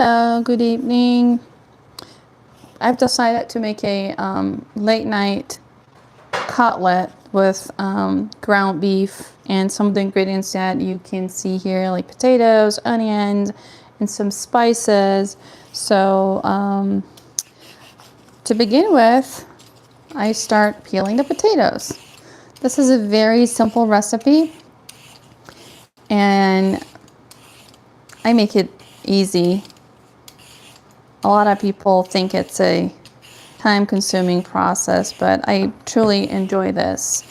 Hello, good evening. I've decided to make a late night cutlet with ground beef and some of the ingredients that you can see here, like potatoes, onions, and some spices. So to begin with, I start peeling the potatoes. This is a very simple recipe and I make it easy. A lot of people think it's a time-consuming process, but I truly enjoy this.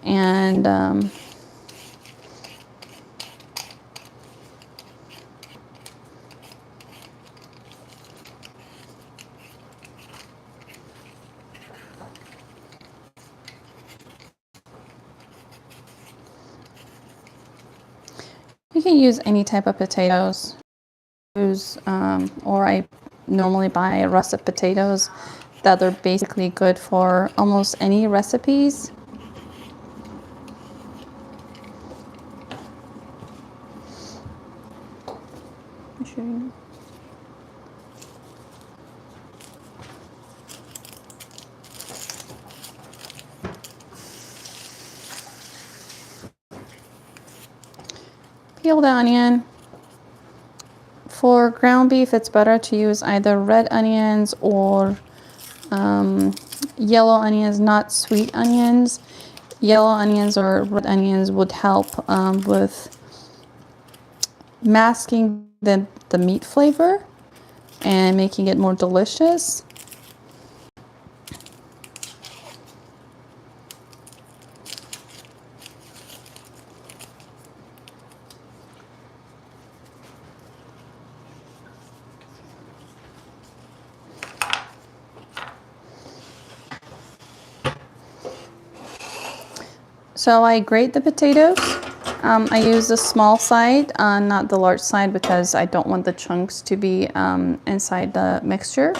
And you can use any type of potatoes. Or I normally buy russet potatoes that are basically good for almost any recipes. Peel the onion. For ground beef, it's better to use either red onions or yellow onions, not sweet onions. Yellow onions or red onions would help with masking the meat flavor and making it more delicious. So I grate the potatoes. I use the small side, not the large side, because I don't want the chunks to be inside the mixture.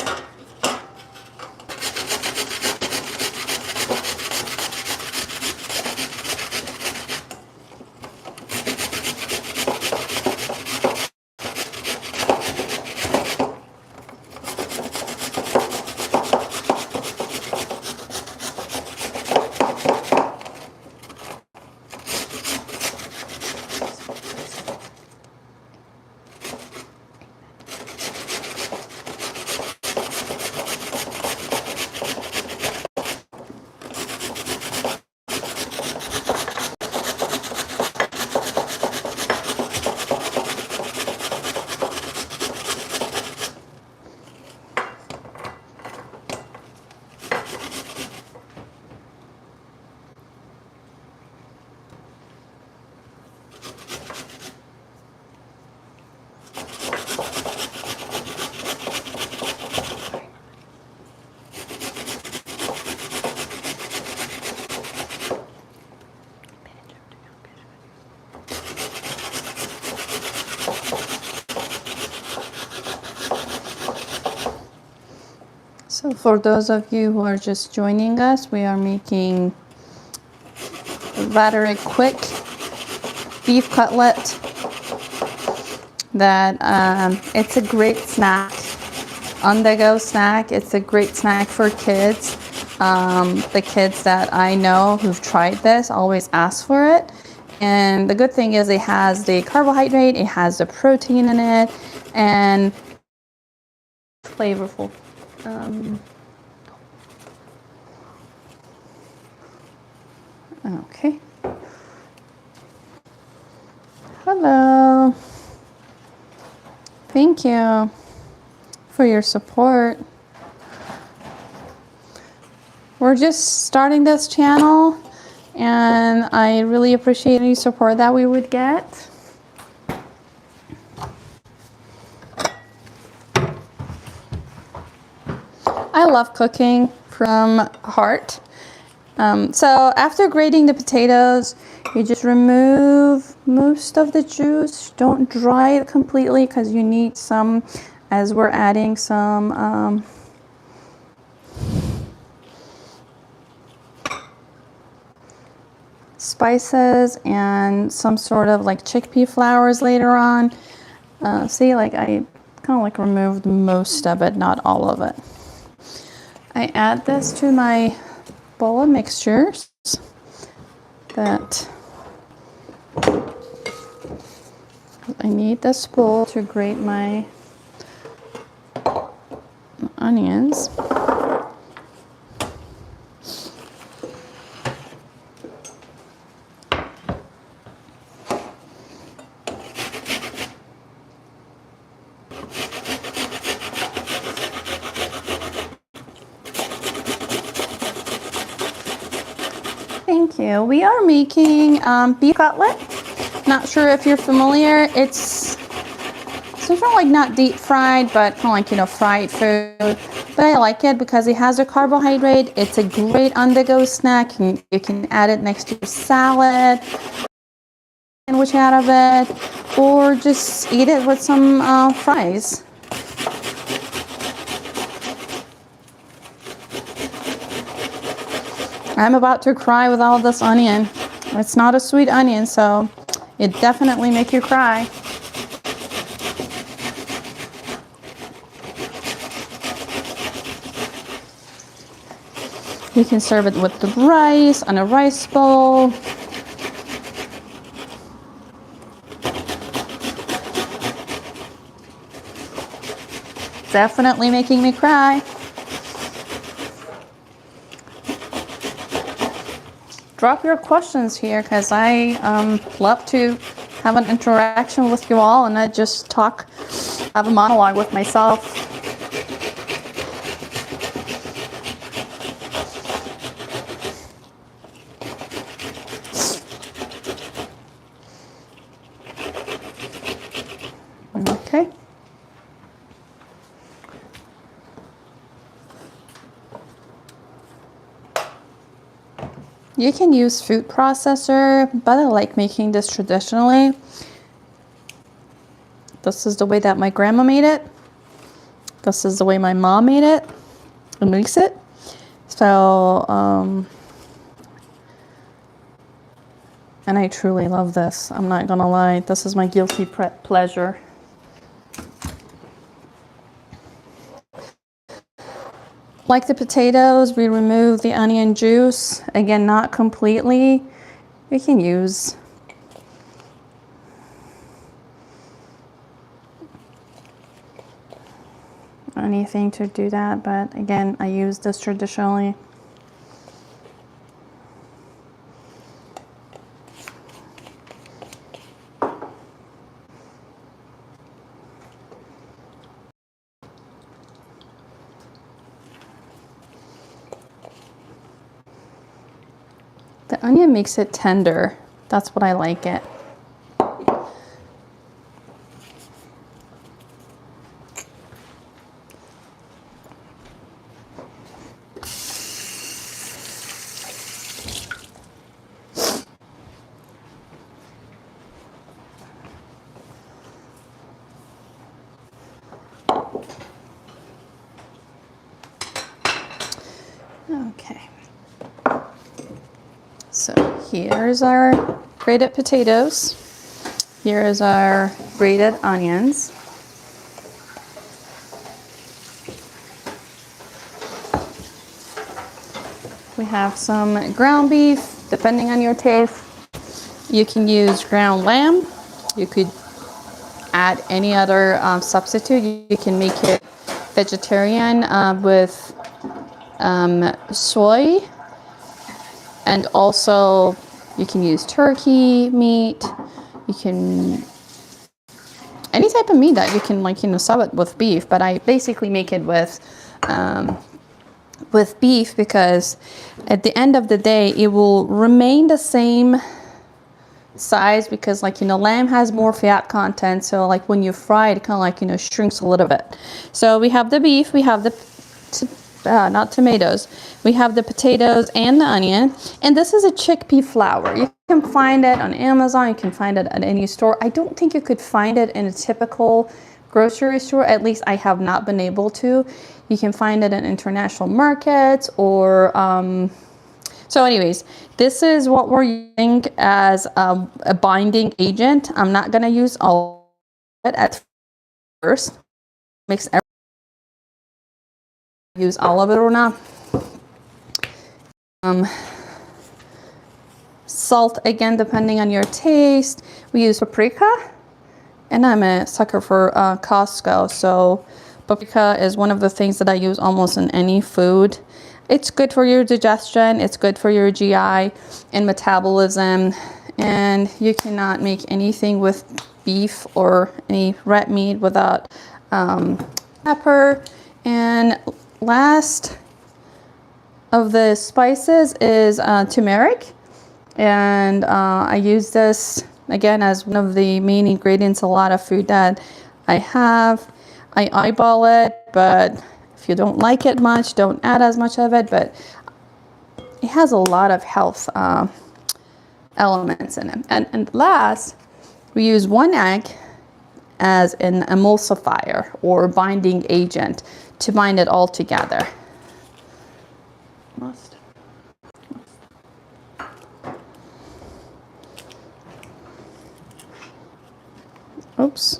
So for those of you who are just joining us, we are making rather a quick beef cutlet that it's a great snack, on the go snack. It's a great snack for kids. The kids that I know who've tried this always ask for it. And the good thing is it has the carbohydrate, it has the protein in it, and flavorful. Okay. Hello. Thank you for your support. We're just starting this channel, and I really appreciate any support that we would get. I love cooking from heart. So after grating the potatoes, you just remove most of the juice. Don't dry it completely because you need some, as we're adding some spices and some sort of like chickpea flours later on. See, like I kind of like removed most of it, not all of it. I add this to my bowl of mixtures that I need this bowl to grate my onions. Thank you. We are making beef cutlet. Not sure if you're familiar. It's sort of like not deep fried, but kind of like, you know, fried food. But I like it because it has a carbohydrate. It's a great on-the-go snack. You can add it next to your salad, sandwich out of it, or just eat it with some fries. I'm about to cry with all this onion. It's not a sweet onion, so it definitely makes you cry. You can serve it with the rice on a rice bowl. Definitely making me cry. Drop your questions here because I love to have an interaction with you all and not just talk, have a monologue with myself. Okay. You can use food processor, but I like making this traditionally. This is the way that my grandma made it. This is the way my mom made it and makes it. So, and I truly love this. I'm not gonna lie. This is my guilty pleasure. Like the potatoes, we remove the onion juice. Again, not completely. You can use anything to do that, but again, I use this traditionally. The onion makes it tender. That's what I like it. Okay. So here's our grated potatoes. Here is our grated onions. We have some ground beef, depending on your taste. You can use ground lamb. You could add any other substitute. You can make it vegetarian with soy. And also you can use turkey meat. You can, any type of meat that you can, like, you know, sub it with beef, but I basically make it with beef because at the end of the day, it will remain the same size because, like, you know, lamb has more fat content. So like when you fry it, kind of like, you know, shrinks a little bit. So we have the beef, we have the not tomatoes. We have the potatoes and the onion. And this is a chickpea flour. You can find it on Amazon. You can find it at any store. I don't think you could find it in a typical grocery store. At least I have not been able to. You can find it in international markets or... So anyways, this is what we're using as a binding agent. I'm not going to use all of it at first. mix everything. Use all of it or not. Salt, again, depending on your taste. We use paprika, and I'm a sucker for Costco, so paprika is one of the things that I use almost in any food. It's good for your digestion, it's good for your GI and metabolism, and you cannot make anything with beef or any red meat without pepper. And last of the spices is turmeric, and I use this again as one of the main ingredients. A lot of food that I have, I eyeball it, but if you don't like it much, don't add as much of it, but it has a lot of health elements in it. And last, we use 1 egg as an emulsifier or binding agent to bind it all together. Oops.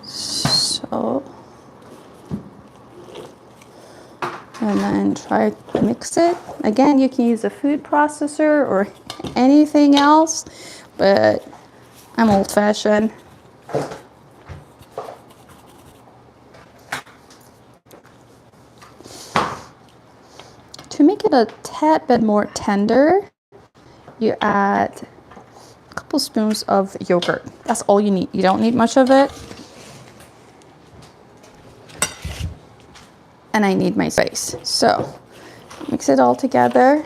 So, and then try to mix it. Again, you can use a food processor or anything else, but I'm old-fashioned. To make it a tad bit more tender, you add a couple spoons of yogurt. That's all you need. You don't need much of it. And I need my space. So mix it all together.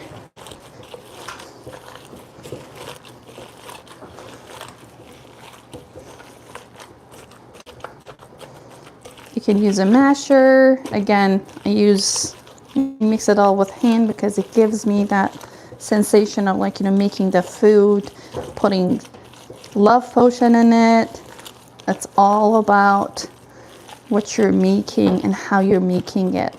You can use a masher. Again, mix it all with hand because it gives me that sensation of, like, making the food, putting love potion in it. It's all about what you're making and how you're making it.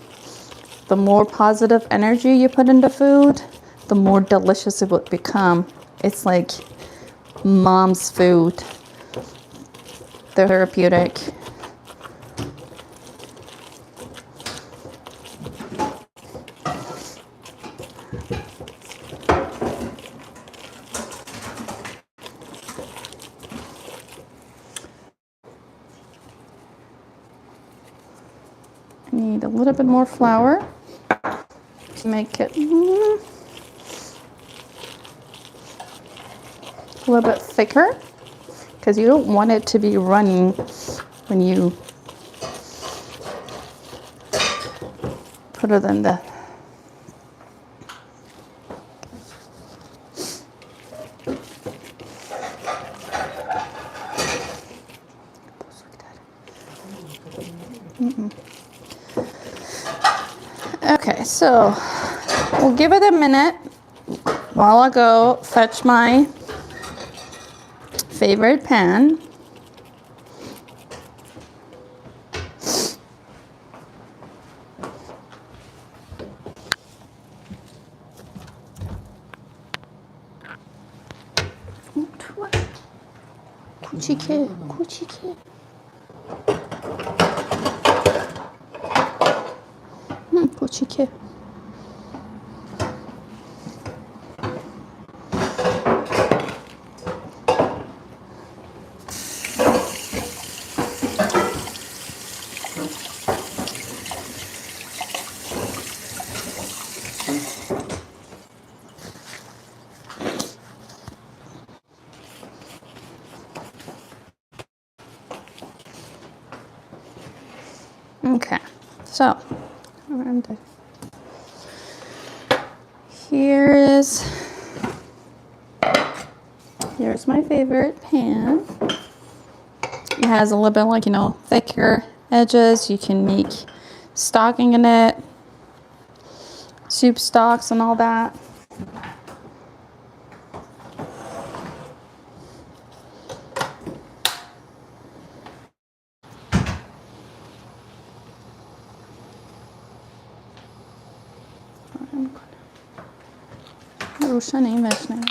The more positive energy you put in the food, the more delicious it would become. It's like mom's food. They're therapeutic. Need a little bit more flour to make it a little bit thicker, because you don't want it to be running when you put it in the Okay, so we'll give it a minute while I go fetch my favorite pan. Kuchike, kuchike. Kuchike. Okay, so here's my favorite pan. It has a little bit, like, thicker edges. You can make stocking in it, soup stocks and all that. روشنه این وجنه.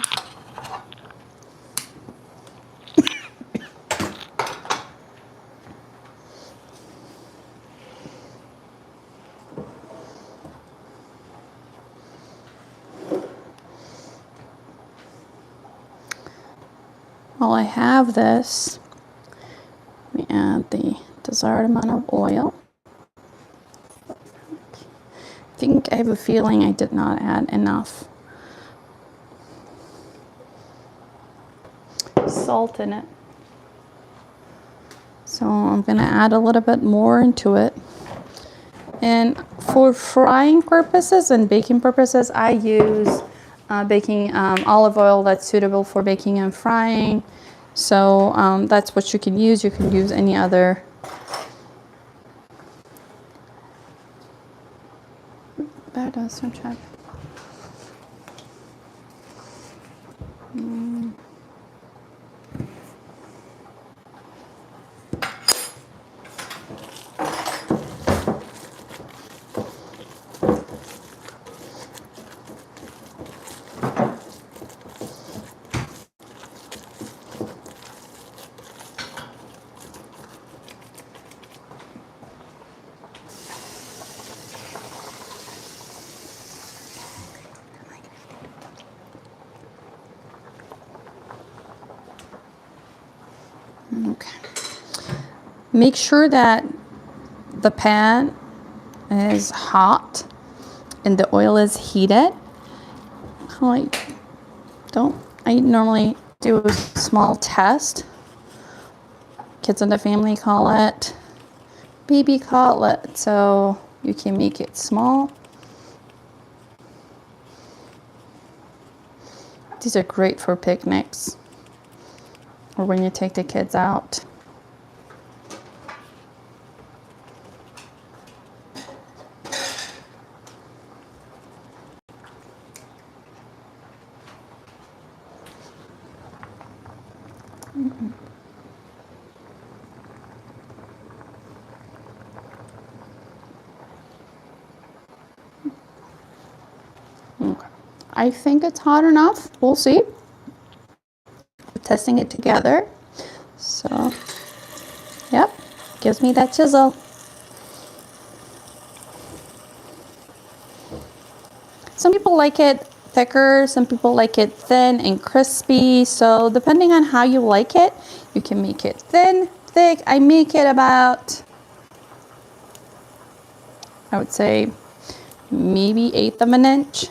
While I have this, we add the desired amount of oil. I think I have a feeling I did not add enough salt in it. So I'm going to add a little bit more into it. And for frying purposes and baking purposes, I use baking olive oil that's suitable for baking and frying. So that's what you can use. You can use any other. Okay. Make sure that the pan is hot and the oil is heated. I normally do a small test. Kids in the family call it baby cutlet, so you can make it small. These are great for picnics or when you take the kids out. Okay. I think it's hot enough. We'll see. We're testing it together. So, yep, gives me that chisel. Some people like it thicker, some people like it thin and crispy. So depending on how you like it, you can make it thin, thick. I make it about, I would say, maybe 1/8 of an inch.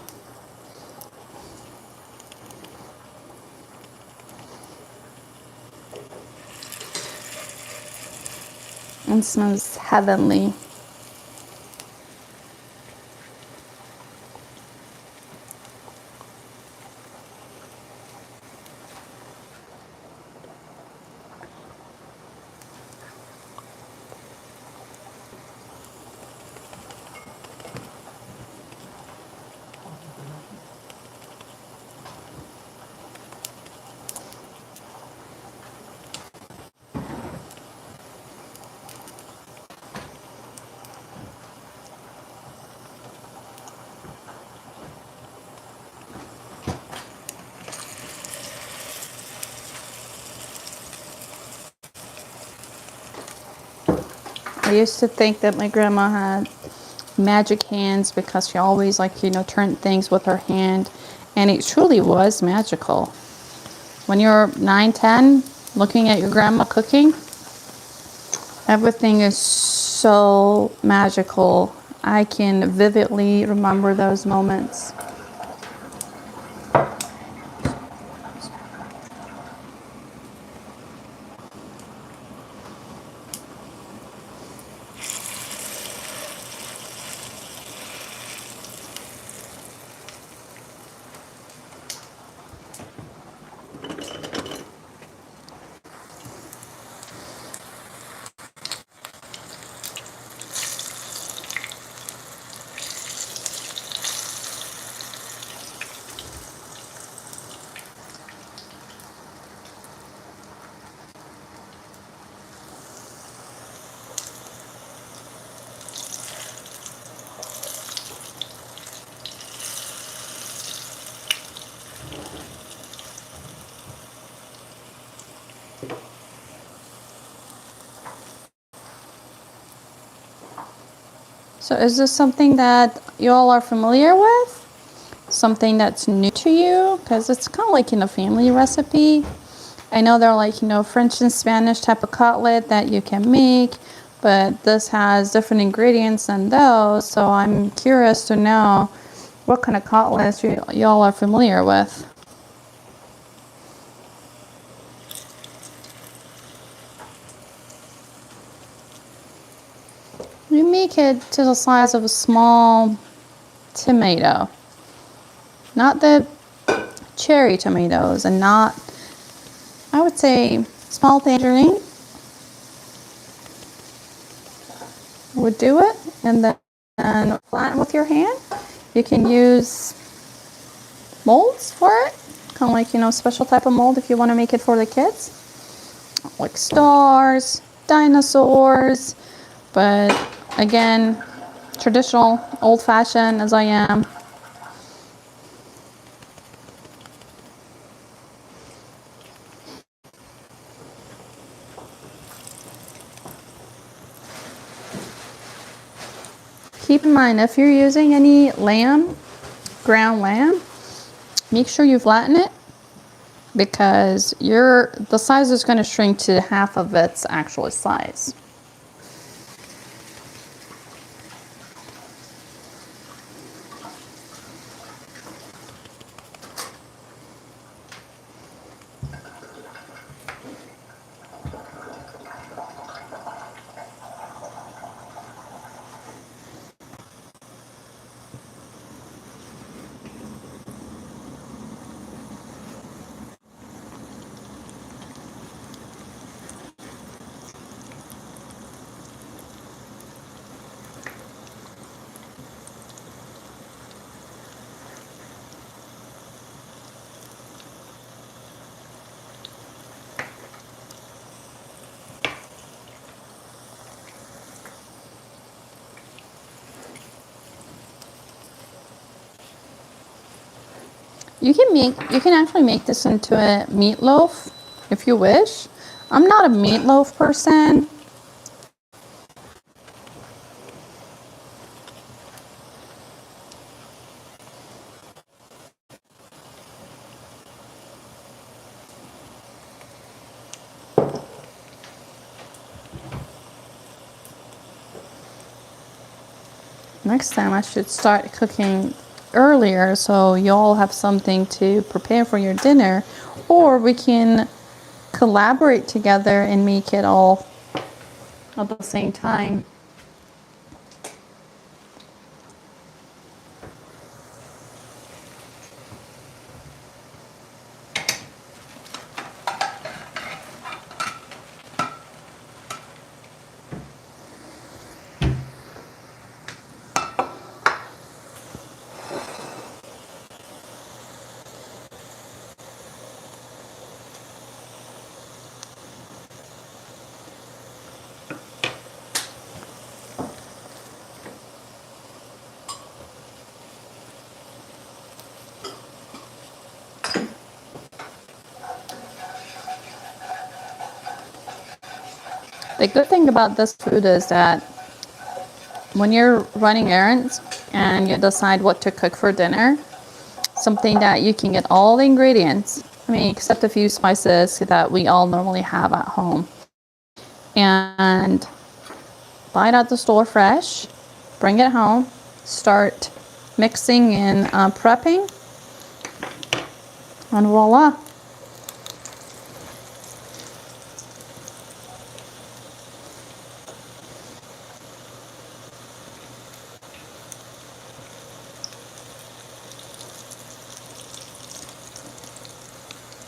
And smells heavenly. I used to think that my grandma had magic hands because she always turned things with her hand, and it truly was magical. When you're 9, 10, looking at your grandma cooking, everything is so magical. I can vividly remember those moments. So is this something that you all are familiar with? Something that's new to you? Because it's kind of like in a family recipe. I know they're like, French and Spanish type of cutlet that you can make, but this has different ingredients than those. So I'm curious to know what kind of cutlets y'all are familiar with. You make it to the size of a small tomato, not the cherry tomatoes, and not, I would say, small tangerine would do it. And then flatten with your hand. You can use molds for it, kind of like, special type of mold if you want to make it for the kids, like stars, dinosaurs, but again, traditional, old-fashioned as I am. Keep in mind, if you're using any lamb, ground lamb, make sure you flatten it, because the size is going to shrink to half of its actual size. You can actually make this into a meatloaf if you wish. I'm not a meatloaf person. Next time I should start cooking earlier so y'all have something to prepare for your dinner, or we can collaborate together and make it all at the same time. The good thing about this food is that when you're running errands and you decide what to cook for dinner, something that you can get all the ingredients, except a few spices that we all normally have at home, and buy it at the store fresh, bring it home, start mixing and prepping, and voila.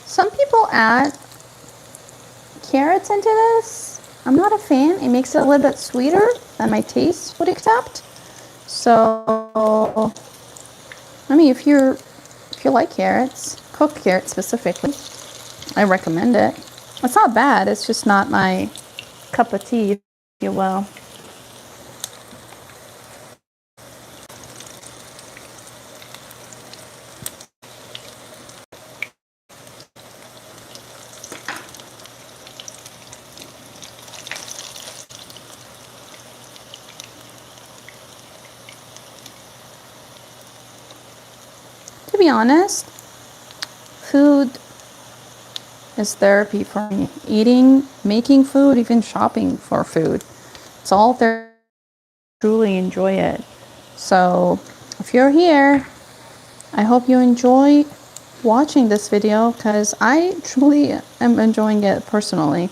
Some people add carrots into this. I'm not a fan. It makes it a little bit sweeter than my taste would accept. So, if you like carrots, cooked carrots specifically, I recommend it. It's not bad. It's just not my cup of tea, if you will. be honest, food is therapy for me. Eating, making food, even shopping for food. It's all there. Truly enjoy it. So if you're here, I hope you enjoy watching this video because I truly am enjoying it personally.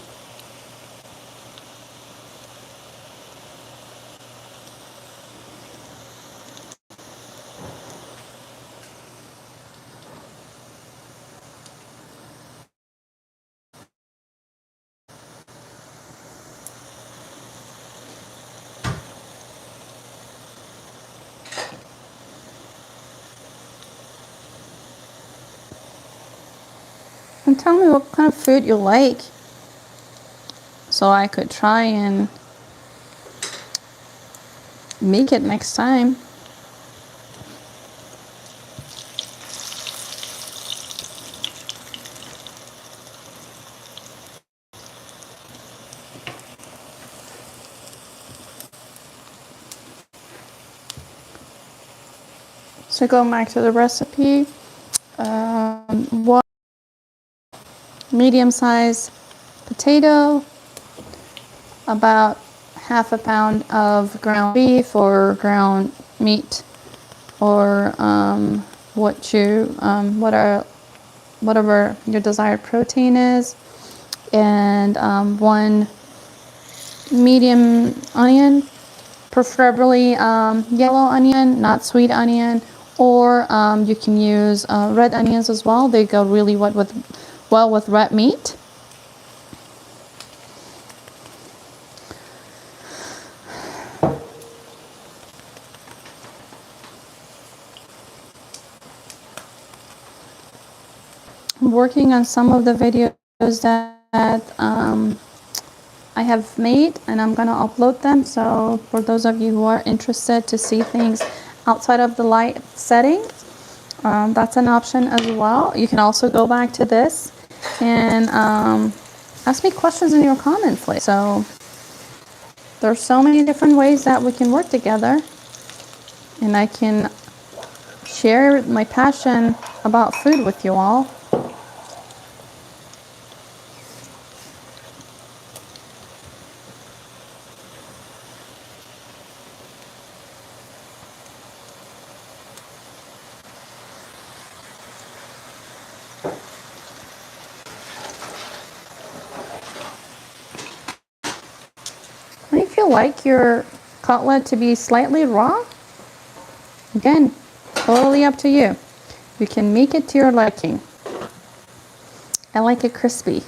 And tell me what kind of food you like so I could try and make it next time. So going back to the recipe, one medium-sized potato, about half a pound of ground beef or ground meat, or whatever your desired protein is, and one medium onion, preferably yellow onion, not sweet onion, or you can use red onions as well. They go really well with red meat. I'm working on some of the videos that I have made, and I'm gonna upload them. So for those of you who are interested to see things outside of the light setting, that's an option as well. You can also go back to this and ask me questions in your comments. So there's so many different ways that we can work together, and I can share my passion about food with you all. And if you like your cutlet to be slightly raw, again, totally up to you. You can make it to your liking. I like it crispy.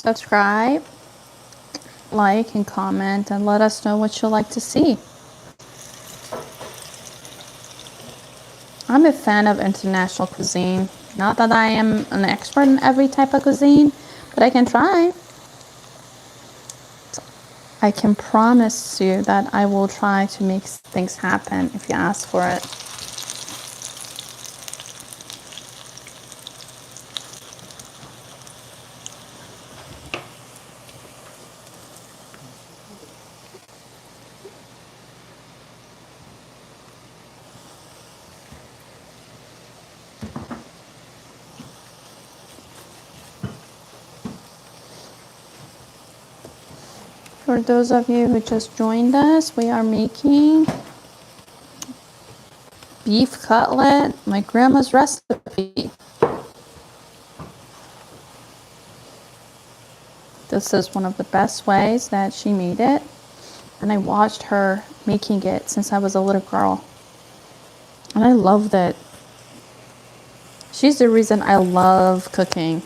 subscribe, like, and comment, and let us know what you'd like to see. I'm a fan of international cuisine. Not that I am an expert in every type of cuisine, but I can try. I can promise you that I will try to make things happen if you ask for it. For those of you who just joined us, we are making beef cutlet, my grandma's recipe. This is one of the best ways that she made it, and I watched her making it since I was a little girl, and I loved it. She's the reason I love cooking.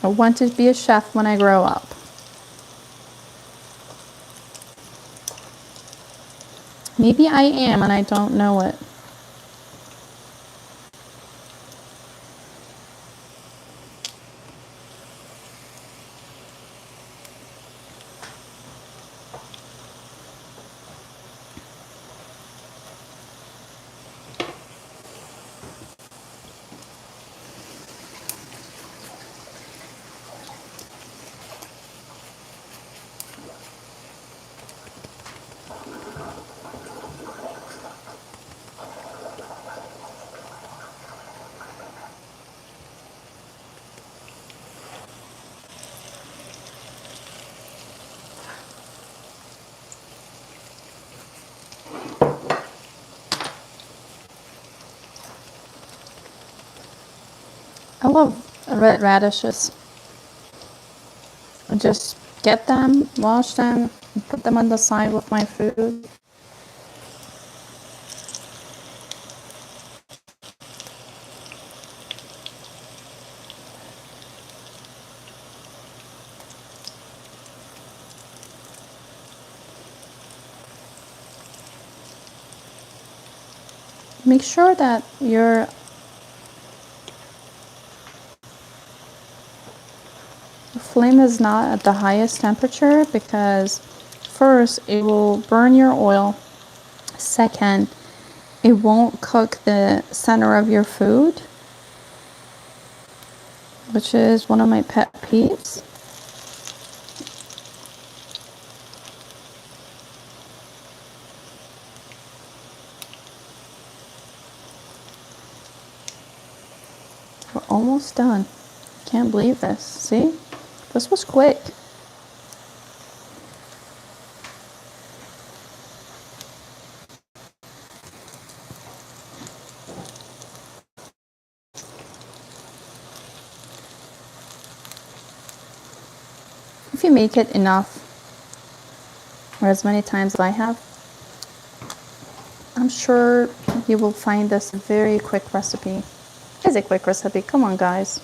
I want to be a chef when I grow up. Maybe I am and I don't know it. I love red radishes. I just get them, wash them, and put them on the side with my food. Make sure that your flame is not at the highest temperature, because first, it will burn your oil. Second, it won't cook the center of your food, which is one of my pet peeves. We're almost done. Can't believe this. See? This was quick. If you make it enough, or as many times as I have, I'm sure you will find this a very quick recipe. It's a quick recipe. Come on, guys.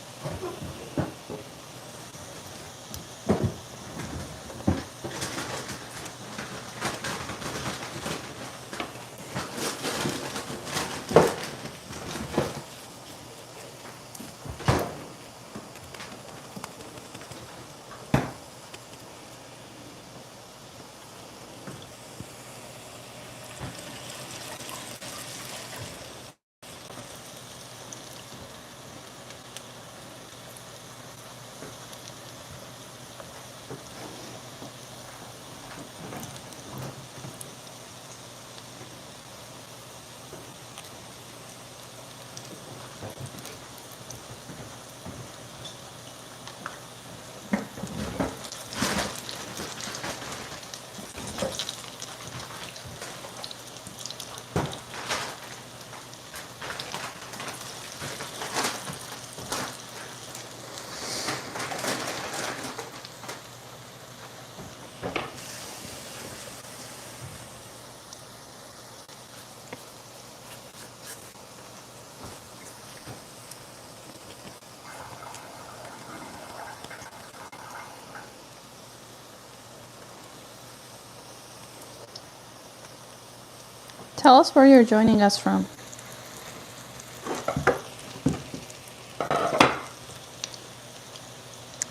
Tell us where you're joining us from.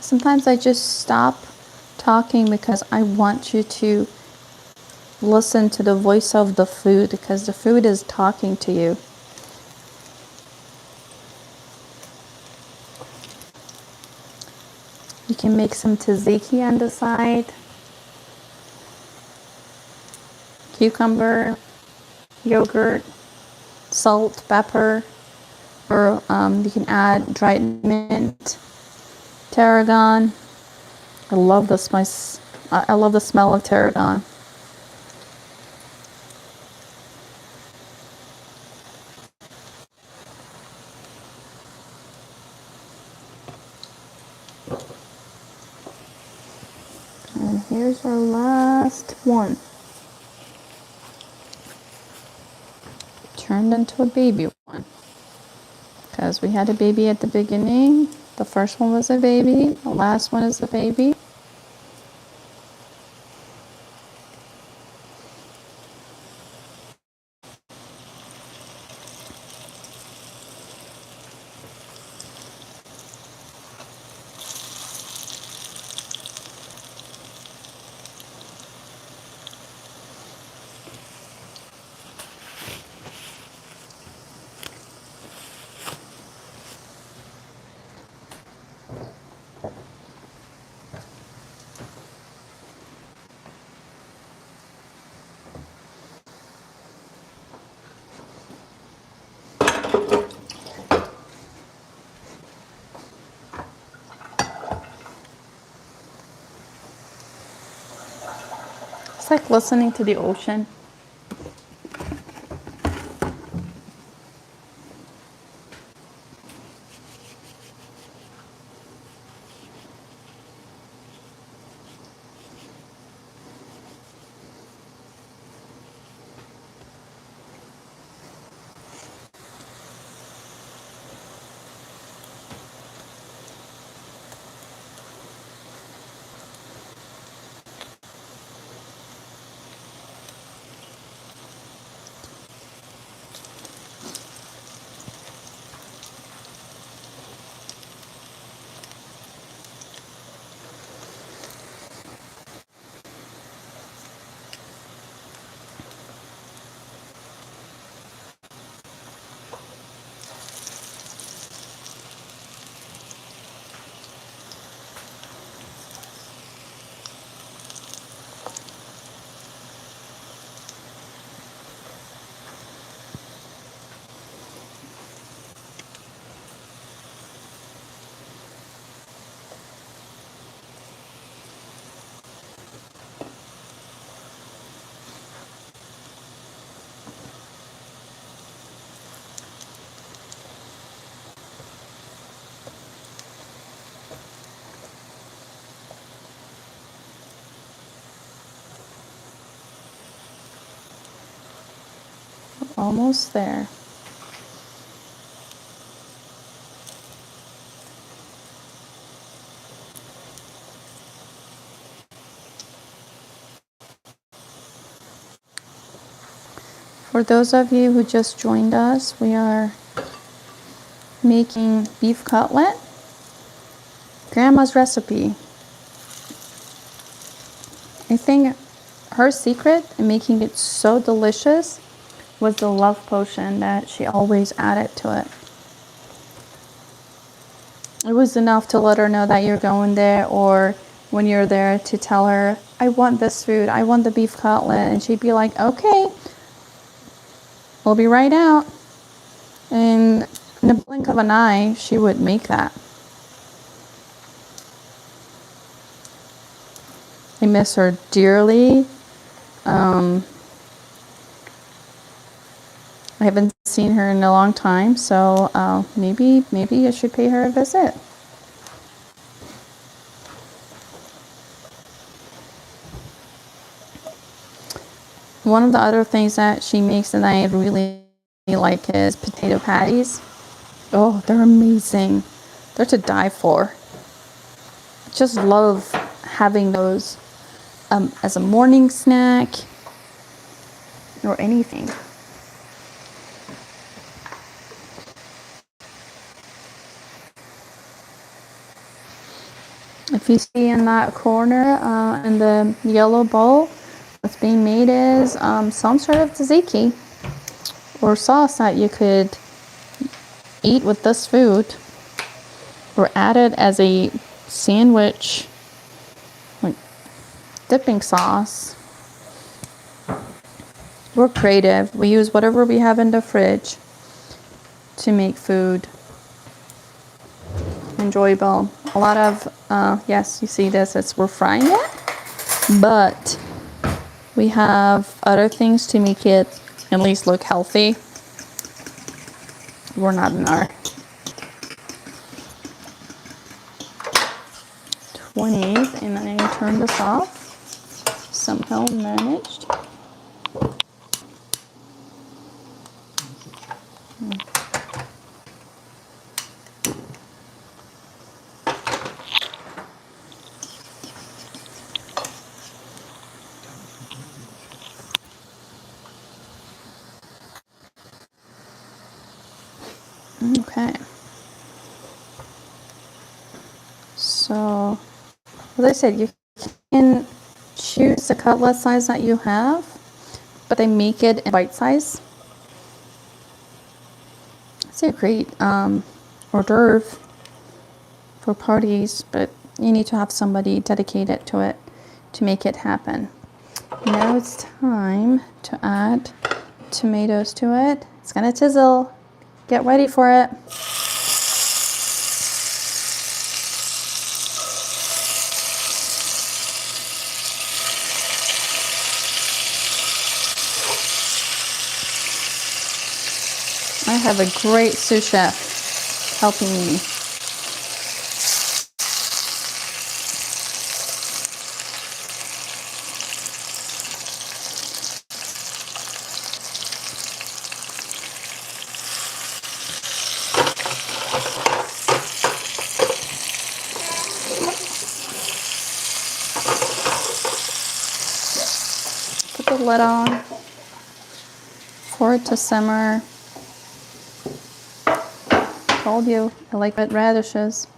Sometimes I just stop talking because I want you to listen to the voice of the food, because the food is talking to you. You can make some tzatziki on the side, cucumber, yogurt, salt, pepper, or you can add dried mint, tarragon. I love the spice. I love the smell of tarragon. And here's our last one. Turned into a baby one. Because we had a baby at the beginning. The first one was a baby. The last one is a baby. It's like listening to the ocean. Almost there. For those of you who just joined us, we are making beef cutlet, Grandma's recipe. I think her secret in making it so delicious was the love potion that she always added to it. It was enough to let her know that you're going there, or when you're there to tell her, I want this food, I want the beef cutlet, and she'd be like, okay, we'll be right out. And in the blink of an eye, she would make that. I miss her dearly. I haven't seen her in a long time, so maybe I should pay her a visit. One of the other things that she makes that I really like is potato patties. Oh, they're amazing. They're to die for. Just love having those as a morning snack or anything. If you see in that corner, in the yellow bowl, what's being made is some sort of tzatziki or sauce that you could eat with this food or add it as a sandwich, like dipping sauce. We're creative. We use whatever we have in the fridge to make food enjoyable. A lot of, yes, you see this, we're frying it, but we have other things to make it at least look healthy. We're not in our 20th, and then I turn this off. Somehow managed. Okay. So, as I said, you can choose the cutlet size that you have, but they make it in bite size. It's a great hors d'oeuvre for parties, but you need to have somebody dedicated to it to make it happen. Now it's time to add tomatoes to it. It's gonna sizzle. Get ready for it. I have a great sous chef helping me. Put the lid on for it to simmer. Told you, I like red radishes.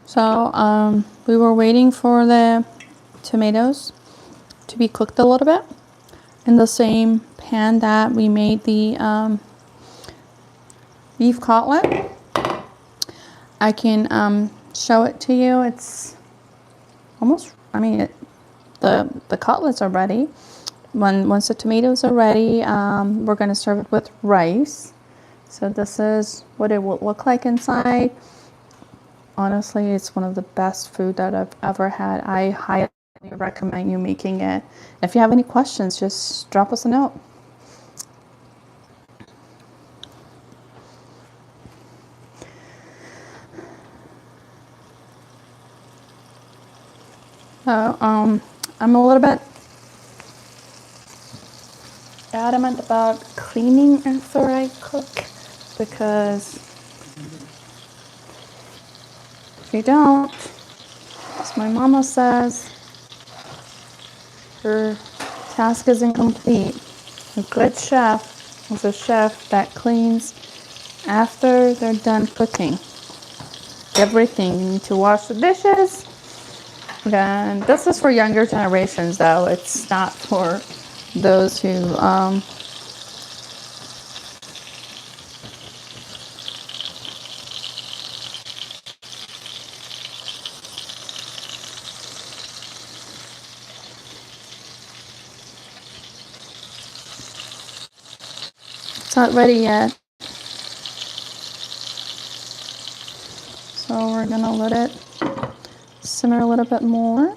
So we were waiting for the tomatoes to be cooked a little bit in the same pan that we made the beef cutlet. I can show it to you. It's almost, I mean, the cutlets are ready. Once the tomatoes are ready, we're going to serve it with rice. So this is what it will look like inside. Honestly, it's one of the best food that I've ever had. I highly recommend you making it. If you have any questions, just drop us a note. So, I'm a little bit adamant about cleaning after I cook, because if you don't, as my mama says, her task is incomplete. A good chef is a chef that cleans after they're done cooking. Everything. You need to wash the dishes. And this is for younger generations, though. It's not for those who it's not ready yet. So we're gonna let it simmer a little bit more.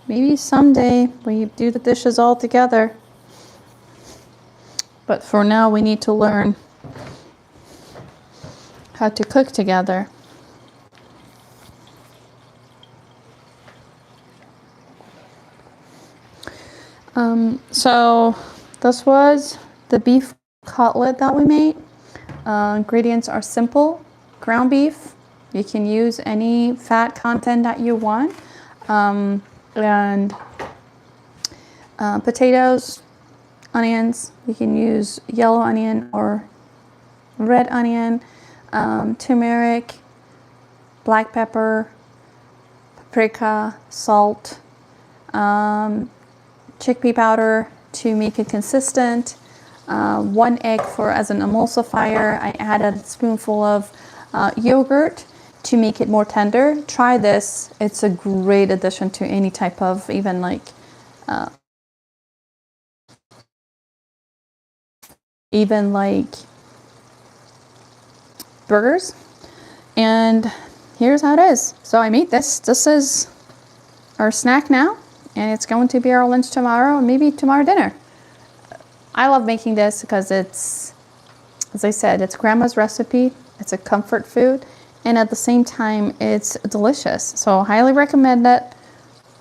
Maybe someday we do the dishes all together. But for now, we need to learn how to cook together. So this was the beef cutlet that we made. Ingredients are simple. Ground beef. You can use any fat content that you want. And potatoes, onions. You can use yellow onion or red onion, turmeric, black pepper, paprika, salt, chickpea powder to make it consistent, 1 egg for as an emulsifier. I added a spoonful of yogurt to make it more tender. Try this. It's a great addition to any type of even like burgers. And here's how it is. So I made this. This is our snack now, and it's going to be our lunch tomorrow and maybe tomorrow dinner. I love making this because it's, as I said, it's grandma's recipe. It's a comfort food, and at the same time, it's delicious. So highly recommend it.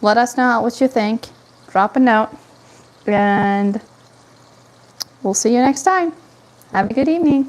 Let us know what you think. Drop a note, and we'll see you next time. Have a good evening.